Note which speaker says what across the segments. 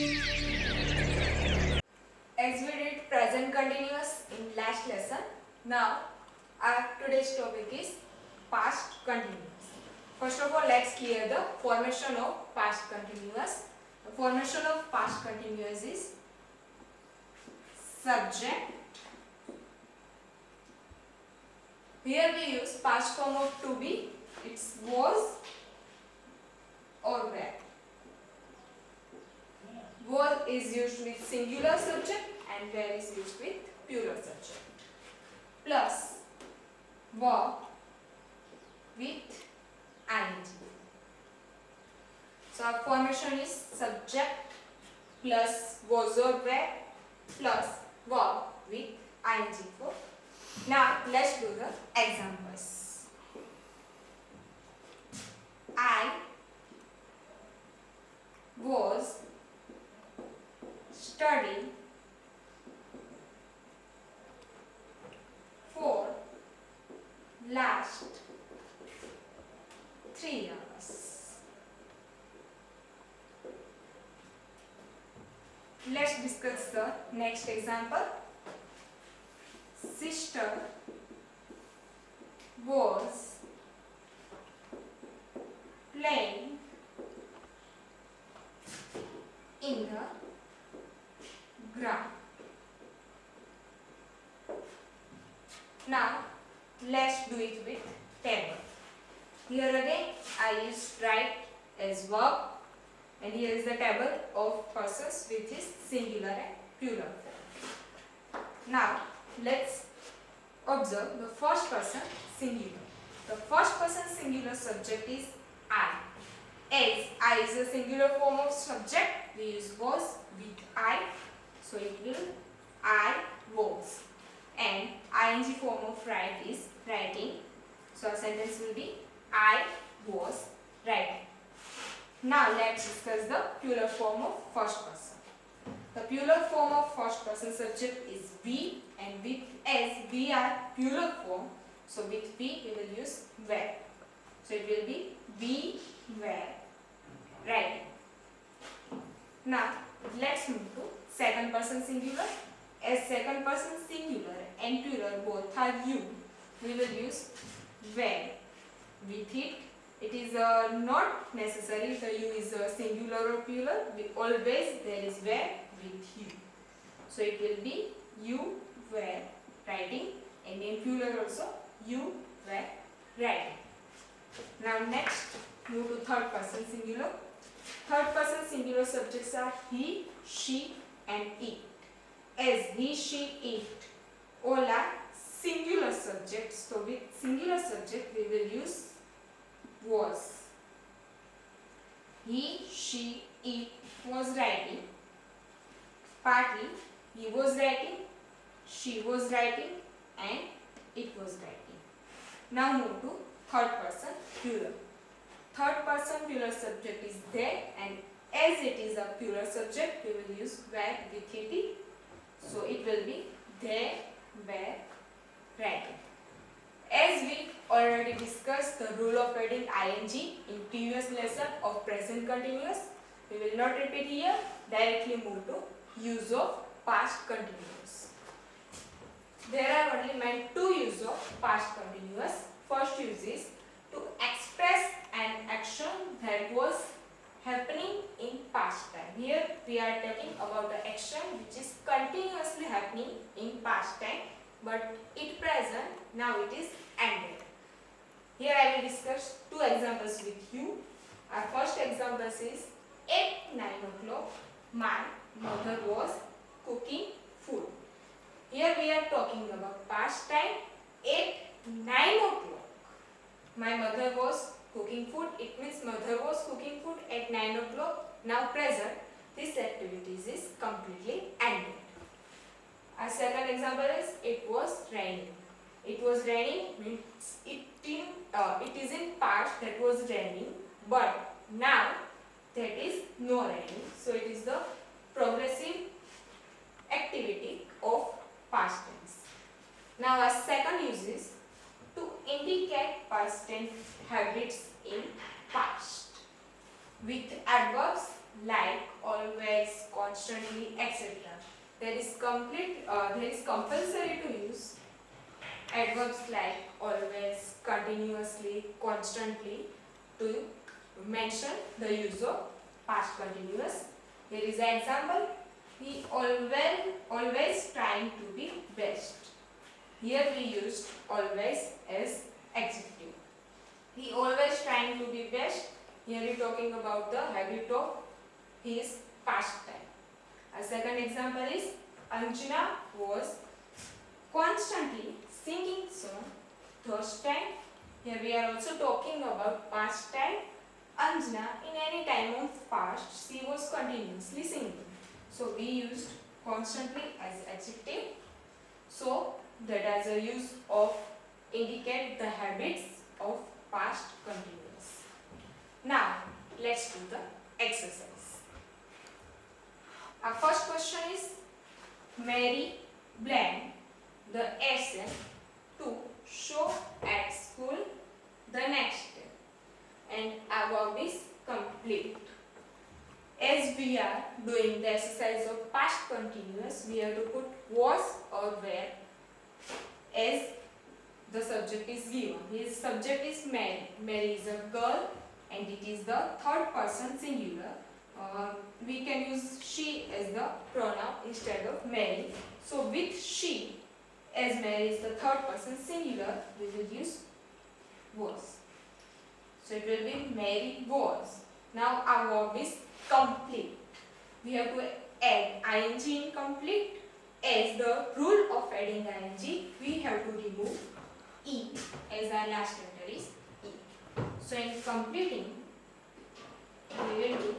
Speaker 1: As we did present continuous in last lesson, now our today's topic is past continuous. First of all, let's clear the formation of past continuous. The formation of past continuous is subject. Here we use past form of to be. It's was or were. Was is used with singular subject and were is used with plural subject. Plus were with ing. So our formation is subject plus was or were plus were with ing form. Now let's do the examples. I was studying for last 3 hours. Let's discuss the next example. Sister was playing in the ground. Now let's do it with table. Here again I use write as verb, and here is the table of persons which is singular and plural form. Now let's observe the first person singular. The first person singular subject is I. As I is a singular form of subject, we use was with I. So it will I was. And ing form of write is writing. So our sentence will be I was writing. Now let's discuss the plural form of first person. The plural form of first person subject is we, and with as we are plural form, so with we will use were. So it will be we were writing. Now let's move to second person singular. As second person singular and plural both are you, we will use were. With it, it is not necessary the you is singular or plural. Always there is were with you. So it will be you were writing, and in plural also you were writing. Now next move to third person singular. Third person singular subjects are he, she and it. As he, she, it all are singular subjects. So with singular subject we will use was. He, she, it was writing. Partly he was writing, she was writing and it was writing. Now move to third person plural. Third person plural subject is they, and as it is a plural subject we will use were with it. So it will be they were writing. As we already discussed the rule of adding ing in previous lesson of present continuous, we will not repeat here. Directly move to use of past continuous. There are only main two use of past continuous. First use is to express an action that was happening in past time. Here we are talking about the action which is continuously happening in past time, but it present now it is ended. Here I will discuss two examples with you. Our first example is at 9 o'clock my mother was cooking food. Here we are talking about past time. At 9 o'clock my mother was cooking food. It means mother was cooking food at 9 o'clock. Now present, this activities is completely ended. Our second example is it was raining. It was raining means it is in past that was raining, but now that is no raining. So it is the progressive activity of past tense. Now our second use is to indicate past tense habits in past with adverb adverbs like, always, constantly, etc. There is compulsory to use adverbs like always, continuously, constantly to mention the use of past continuous. Here is an example. He always trying to be best. Here we used always as adjective. He always trying to be best. Here we talking about the habit of his pastime. A second example is Anjana was constantly singing song first time. Here we are also talking about past time. Anjana in any time of past she was continuously singing. So we used constantly as adjective. So that as a use of indicate the habits of past continuous. Now let's do the exercise. Our first question is Mary blank the essay to show at school the next day, and our verb is complete. As we are doing the exercise of past continuous, we have to put was or were as the subject is given. His subject is Mary. Mary is a girl and it is the third person singular. We can use she as the pronoun instead of Mary. So with she, as Mary is the third person singular, we will use was. So it will be Mary was. Now our verb is complete. We have to add ing in complete. As the rule of adding ing, we have to remove e as our last letter is e. So in completing, we will do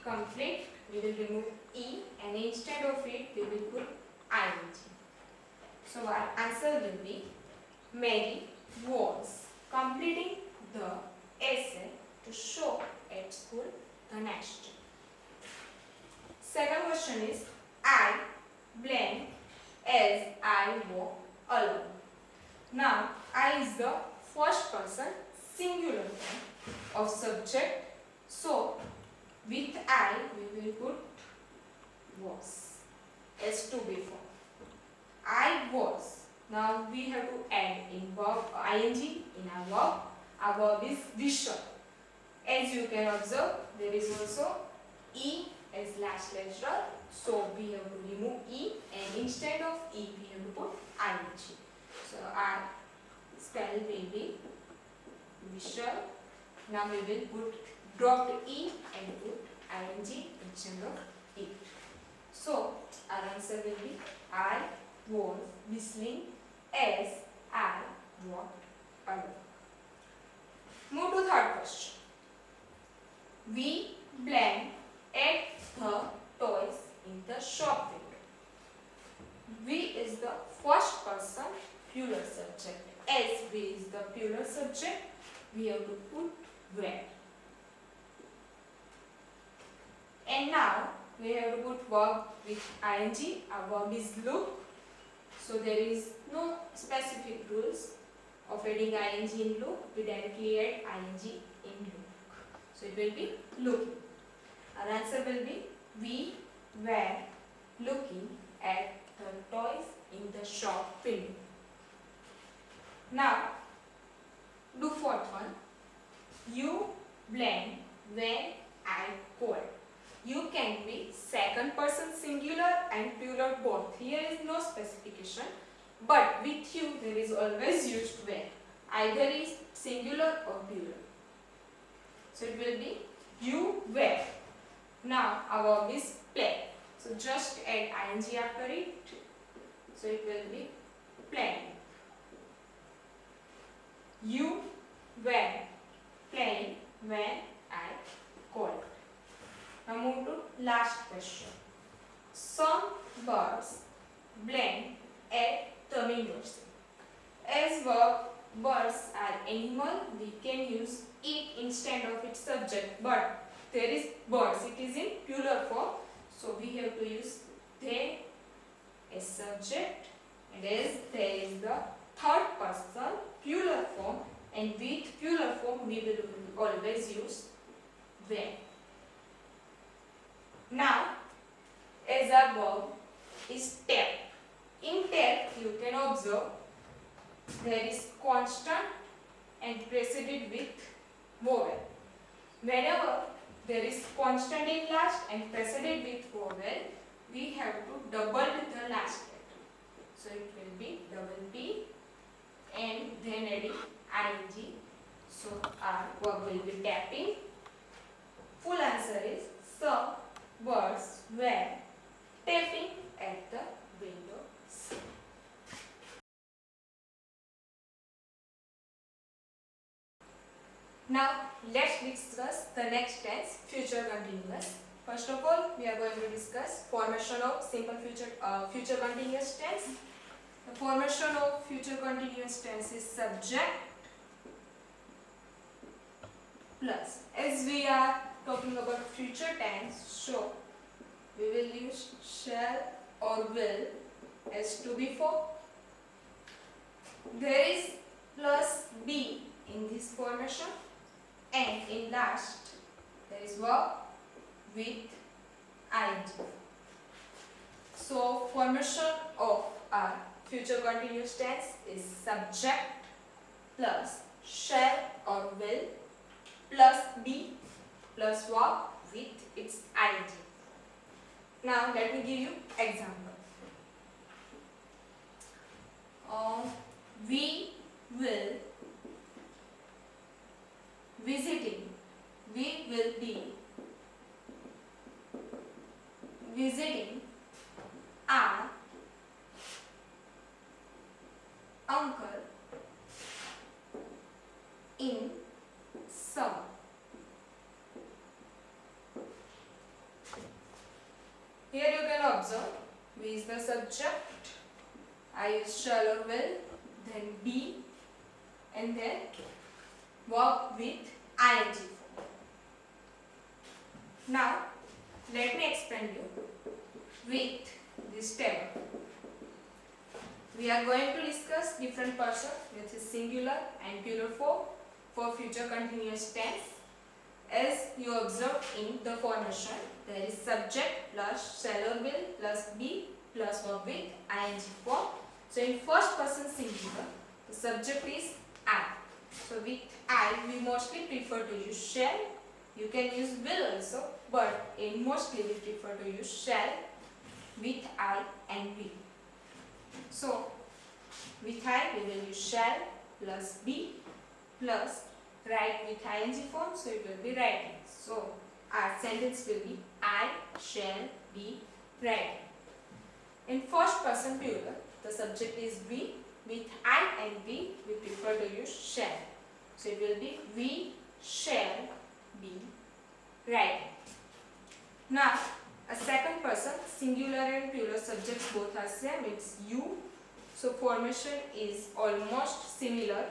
Speaker 1: complete, we will remove e and instead of it we will put ing. So our answer will be Mary was completing the essay to show at school the next day. Second question is I blank as I walk alone. Now I is the first person singular form of subject. So with I we will put was as to be form. I was. Now we have to add in verb ing in our verb. Our verb is visual. As you can observe, there is also e as last letter. So we have to remove e and instead of e we have to put ing. So our spell will be visual. Now we will put dropped e and put ing instead of e. So our answer will be I was whistling as I walked along. Move to third question. We blank at the toys in the shop window. We is the first person plural subject. As we is the plural subject, we have to put where. And now we have to put verb with ing. Our verb is look. So there is no specific rules of adding ing in look. We directly add ing in look. So it will be looking. Our answer will be we were looking at the toys in the shop window. Now do fourth one. You blank when I called. You can be second person singular and plural both. Here is no specification, but with you there is always used where. Either is singular or plural. So it will be you were. Now our verb is play. So just add ing after it. So it will be playing. You were playing when I called. Now move to last question. Some birds blank at termination. As verb birds are animal, we can use it instead of its subject. But there is birds, it is in plural form. So we have to use they as subject. And as there is the third person plural form, and with plural form we will always use when. Now, as our verb is tap. In tap, you can observe there is constant and preceded with vowel. Whenever there is constant in last and preceded with vowel, we have to double the last letter. So it will be double P and then adding ing. So our verb will be tapping. Full answer is some birds were tapping at the windows. Now let's discuss the next tense, future continuous. First of all, we are going to discuss formation of simple future continuous tense. The formation of future continuous tense is subject plus. As we are talking about future tense, so we will use shall or will as to before. There is plus be in this formation, and in last there is verb with ing. So formation of our future continuous tense is subject plus shall or will plus be plus verb with its ing. Now let me give you example. We will visiting. We will be visiting our uncle in summer. Here you can observe we is the subject, I use shall or will, then be, and then verb with ing form. Now let me explain you with this table. We are going to discuss different person with his singular and plural form for future continuous tense. As you observe in the formation, there is subject plus shall or will plus be plus verb with ing form. So in first person singular, the subject is I. So with I, we mostly prefer to use shall. You can use will also, but in mostly we prefer to use shall with I and we. So with I, we will use shall plus be plus write with ing form, so it will be writing. So our sentence will be I shall be writing. In first person plural, the subject is we. With I and we prefer to use shall. So it will be we shall be writing. Now a second person, singular and plural subjects both are same, it's you. So formation is almost similar.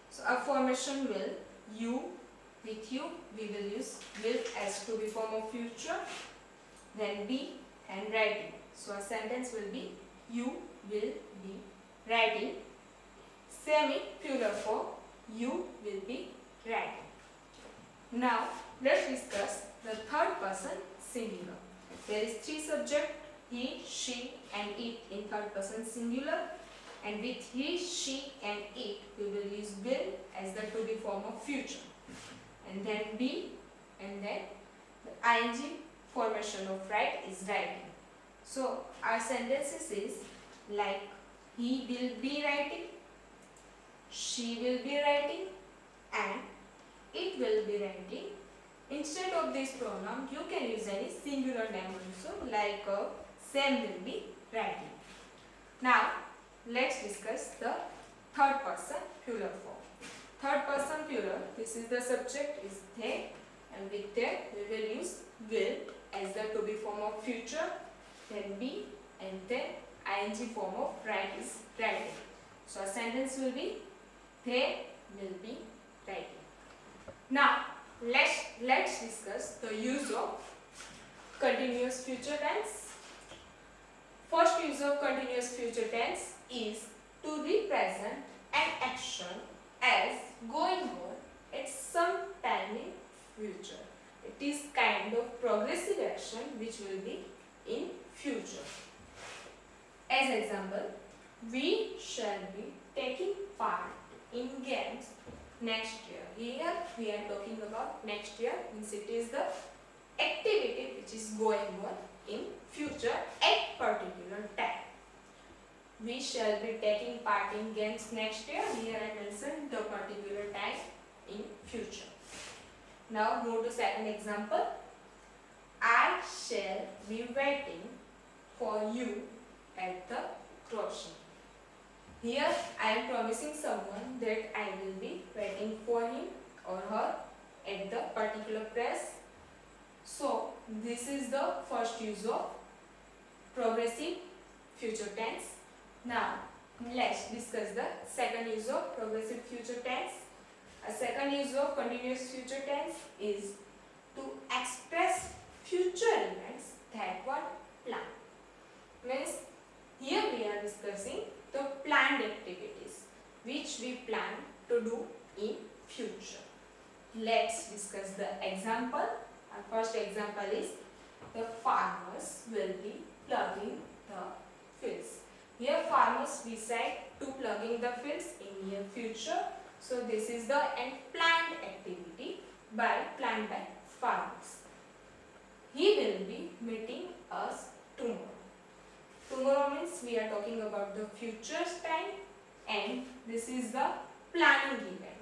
Speaker 1: So a formation will, you, with you we will use will as to be form of future, then be and writing. So a sentence will be you will be writing. Same in plural form, you will be writing. Now let's discuss the third person singular. There is three subject, he, she and it in third person singular, and with he, she and it we will use will as the to be form of future, and then be, and then the ing formation of write is writing. So our sentences is like he will be writing, she will be writing and it will be writing. Instead of this pronoun you can use any singular name also, like Sam will be writing. Now let's discuss the third person plural form. Third person plural, this is the subject is they, and with they we will use will as the to be form of future, then be, and then ing form of write is writing. So a sentence will be they will be writing. Now let's discuss the use of continuous future tense. First use of continuous future tense is to the present and action as going on at some time in future. It is kind of progressive action which will be in future. As example, we shall be taking part in games next year. Here we are talking about next year, means it is the activity which is going on in future at particular time. We shall be taking part in games next year. Here I mentioned the particular time in future. Now move to second example. I shall be waiting for you at the crossing. Here I am promising someone that I will be waiting for him or her at the particular place. So this is the first use of progressive future tense. Now let's discuss the second use of progressive future tense. A second use of continuous future tense is to express future events that were planned. Means here we are discussing the planned activities which we plan to do in future. Let's discuss the example. Our first example is the farmers will be plugging the fields. Here farmers we said to plugging the fields in near future. So this is the planned activity planned by farmers. He will be meeting us tomorrow. Tomorrow means we are talking about the future's time, and this is the planning event.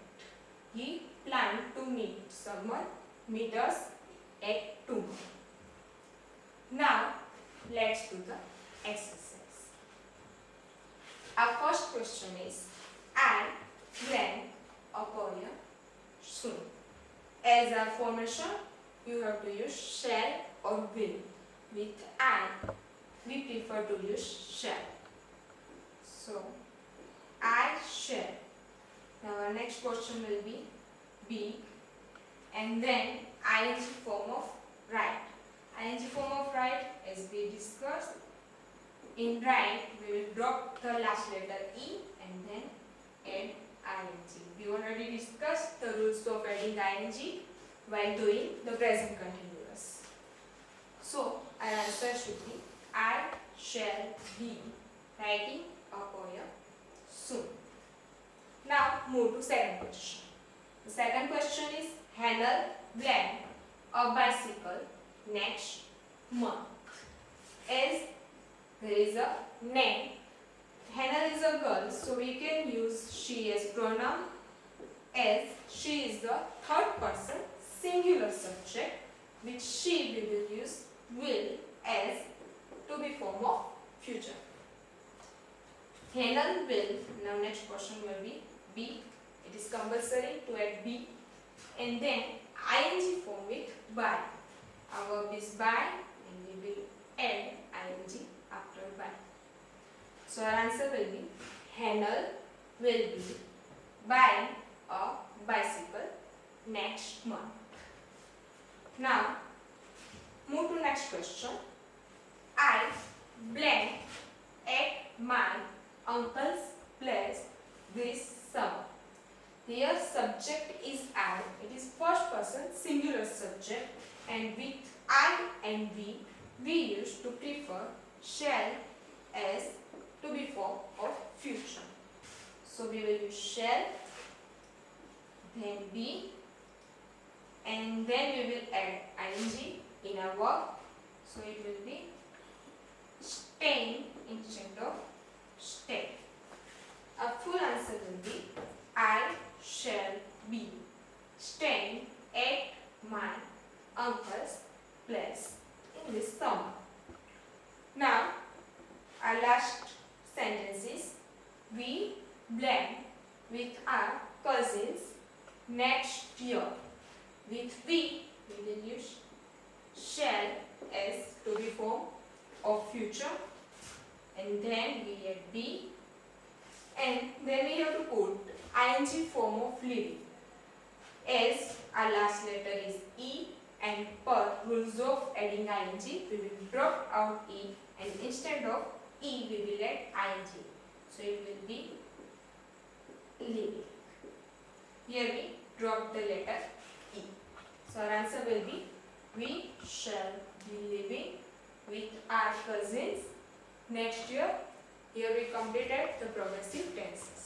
Speaker 1: He planned to meet us at tomorrow. Now let's do the exercise. Our first question is, I plan a poem soon. As a formation, you have to use shall or will. With I, we prefer to use shall. So, I shall. Now our next question will be, and then ing form of write. Ing form of write, as we discussed, in write we will drop the last letter e and then add ing. We already discussed the rules of adding ing while doing the present continuous. So our answer should be, I shall be writing a poem soon. Now move to second question. The second question is, handle blank a bicycle next month. As there is a name, Hannah is a girl, so we can use she as pronoun, as she is the third person singular subject, which she we will use will as to be form of future. Hannah will. Now next question will be. It is compulsory to add be, and then ing form with by. Our verb is by, and we will add ing after by. So our answer will be, Hannah will be buying a bicycle next month. Now move to next question. I blank at my uncle's place this summer. Here subject is I. It is first person singular subject, and with I and we used to prefer shall as to be form of future. So we will use shall, then be, and then we will add ing in our verb. So it will be staying instead of stay. A full answer will be, I shall be staying at my uncle's place in this summer. Now our last sentence is, we blank with our cousins next year. With we will use shall as to be form of future, and then we add be, and then we have to put ing form of living. As our last letter is e, and per rules of adding ing, we will drop out e, and instead of e we will add ing. So it will be living. Here we drop the letter e. So our answer will be We shall be living with our cousins next year. Here we completed the progressive tenses.